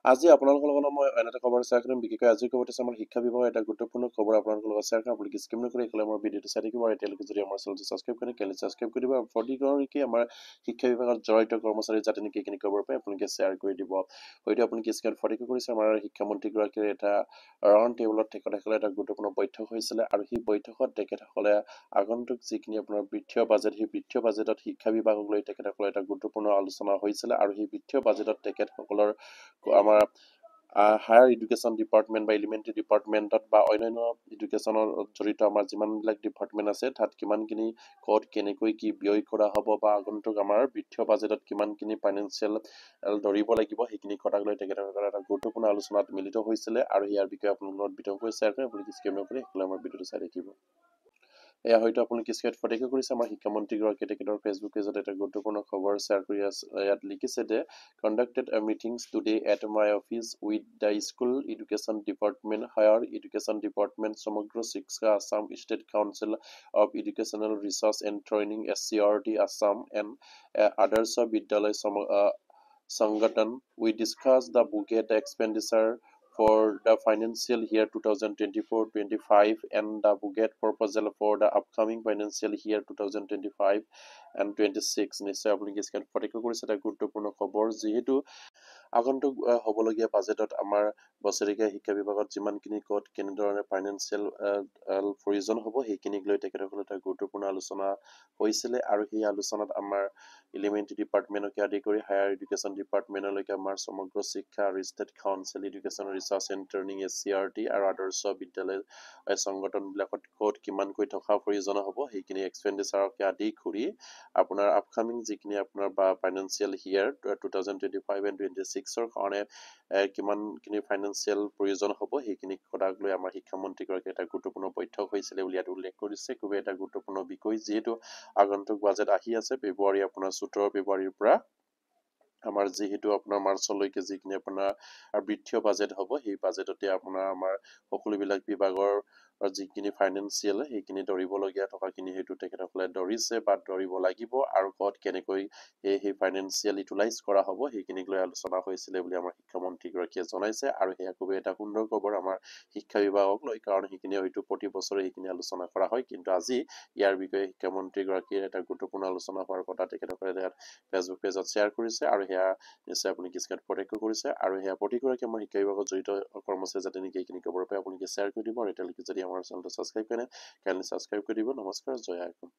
আজি আপোনালোকৰ লগত মই এনে এটা খবৰ শ্বেয়াৰ কৰিম বিশেষকৈ আজি খবৰটো আমাৰ শিক্ষা বিভাগৰ এটা গুৰুত্বপূৰ্ণ খবৰ আপোনালোকৰ লগত শ্বেয়াৰ কৰিম আপুনি স্কিপ নকৰি একেলগে আমাৰ ভিডিঅ'টো চাই থাকিব আৰু এতিয়ালৈকে যদি আমাৰ চেনেলটো ছাবস্ক্ৰাইব কৰে কেলে ছাবস্ক্ৰাইব কৰি দিব আৰু প্ৰতিগৰাকী আমাৰ শিক্ষা বিভাগত জড়িত কৰ্মচাৰী যাতে নেকি এইখিনি খবৰ পায় আপোনালোকে শ্বেয়াৰ কৰি দিব হয়তো আপুনি স্ক্ৰীনত ফটো কৰিছে আমাৰ শিক্ষামন্ত্ৰীগৰাকীৰ এটা ৰাউণ্ড টেবুলত তেখেতসকলে এটা গুৰুত্বপূৰ্ণ বৈঠক হৈছিলে আৰু সেই বৈঠকত তেখেতসকলে আগন্তুক যিখিনি আপোনাৰ বৃত্তীয় বাজেট সেই বৃত্তীয় বাজেটত শিক্ষা বিভাগক লৈ তেখেতসকলে এটা গুৰুত্বপূৰ্ণ আলোচনা হৈছিলে আৰু সেই বৃত্তীয় বাজেটত তেখেতসকলৰ আমাৰ হায়াৰ এডুকেশ্যন ডিপাৰ্টমেণ্ট বা এলিমেণ্টাৰী ডিপাৰ্টমেণ্টত বা অন্যান্য এডুকেশ্যনৰ জড়িত আমাৰ যিমানবিলাক ডিপাৰ্টমেণ্ট আছে তাত কিমানখিনি ক'ত কেনেকৈ কি ব্যয় কৰা হ'ব বা আগন্তুক আমাৰ বৃত্তীয় বাজেটত কিমানখিনি ফাইনেন্সিয়েল ধৰিব লাগিব সেইখিনি কথাক লৈ তেখেতসকলে এটা গুৰুত্বপূৰ্ণ আলোচনাত মিলিত হৈছিলে আৰু ইয়াৰ বিষয়ে আপোনালোকৰ বিতংকৈ শ্বেয়াৰ কৰি আপুনি স্কিপ নকৰি সকলোৱে আমাৰ ভিডিঅ'টো চাই থাকিব এয়া হয়তো আপুনি স্ক্ৰীনত ফটো কৰিছে আমাৰ শিক্ষামন্ত্ৰীগৰাকীয়ে তেখেতৰ ফেচবুক পেজত এটা গুৰুত্বপূৰ্ণ খবৰ শ্বেয়াৰ কৰি আছে ইয়াত লিখিছে যে conducted a meetings today at my office with the school education department higher education department Samagro Shiksha Assam State Council of Educational Research and Training SCRT Assam and Adarsh Vidyalay Sangathan. We discussed the budget expenditure for the financial year 2024-25 and the budget proposal for the upcoming financial year 2025 and 26 নিশ্চয় আপুনি স্ক্ৰীনত photo কৰিছে এটা গুৰুত্বপূৰ্ণ খবৰ যিহেতু আগন্তুক হ'বলগীয়া বাজেটত আমাৰ বছৰেকীয়া শিক্ষা বিভাগত যিমানখিনি ক'ত কেনেধৰণে ফাইনেন্সিয়েল প্ৰয়োজন হ'ব সেইখিনিক লৈ তেখেতসকলে এটা গুৰুত্বপূৰ্ণ আলোচনা হৈছিলে আৰু সেই আলোচনাত আমাৰ এলিমেণ্টাৰী ডিপাৰ্টমেণ্টকে আদি কৰি হায়াৰ এডুকেশ্যন ডিপাৰ্টমেণ্টলৈকে আমাৰ সমগ্ৰ শিক্ষা আৰু state council education research and training SCRT আৰু আদৰ্শ বিদ্যালয় সংগঠনবিলাকত ক'ত কিমানকৈ থকা প্ৰয়োজন হ'ব সেইখিনি এক্সপেণ্ডিচাৰকে আদি কৰি আপোনাৰ আপকামিং যিখিনি আপোনাৰ বা ফাইনেন্সিয়েল ইয়াৰ 2025 and 26ৰ কাৰণে কিমানখিনি ফাইনেন্সিয়েল প্ৰয়োজন হ'ব সেইখিনি কথাক লৈ আমাৰ শিক্ষামন্ত্ৰীগৰাকীয়ে এটা গুৰুত্বপূৰ্ণ বৈঠক হৈছিলে বুলি ইয়াত উল্লেখ কৰিছে খুবেই এটা গুৰুত্বপূৰ্ণ বিষয় যিহেতু আগন্তুক বাজেট আহি আছে ফেব্ৰুৱাৰী আপোনাৰ 17 ফেব্ৰুৱাৰীৰ পৰা আমাৰ যিহেতু আপোনাৰ মাৰ্চলৈকে যিখিনি আপোনাৰ বৃত্তীয় বাজেট হ'ব সেই বাজেটতে আপোনাৰ আমাৰ সকলোবিলাক বিভাগৰ যিখিনি ফাইনেন্সিয়েল সেইখিনি ধৰিবলগীয়া থকাখিনি সেইটো তেখেতসকলে ধৰিছে বা ধৰিব লাগিব আৰু ক'ত কেনেকৈ সেই ফাইনেন্সিয়েল ইউটিলাইজ কৰা হ'ব সেইখিনিক লৈ আলোচনা হৈছিলে বুলি আমাৰ শিক্ষামন্ত্ৰীগৰাকীয়ে জনাইছে আৰু সেয়া খুবেই এটা সুন্দৰ খবৰ আমাৰ শিক্ষা বিভাগক লৈ কাৰণ সেইখিনি হয়তো প্ৰতি বছৰে সেইখিনি আলোচনা কৰা হয় কিন্তু আজি ইয়াৰ বিষয়ে শিক্ষামন্ত্ৰীগৰাকীয়ে এটা গুৰুত্বপূৰ্ণ আলোচনা হোৱাৰ কথা তেখেতসকলে ফেচবুক পেজত শ্বেয়াৰ কৰিছে আৰু সেয়া নিশ্চয় আপুনি স্ক্ৰীনত প্ৰত্যক্ষ কৰিছে আৰু সেয়া প্ৰতিগৰাকী আমাৰ শিক্ষা বিভাগত জড়িত কৰ্মচাৰী যাতে নেকি এইখিনি খবৰ পাই আপোনালোকে শ্বেয়াৰ কৰি দিব আৰু এতিয়ালৈকে যদি আমাৰ চেনেলটো ছাবস্ক্ৰাইব কৰে কাইণ্ডলি ছাবস্ক্ৰাইব কৰি দিব নমস্কাৰ জয় আইকন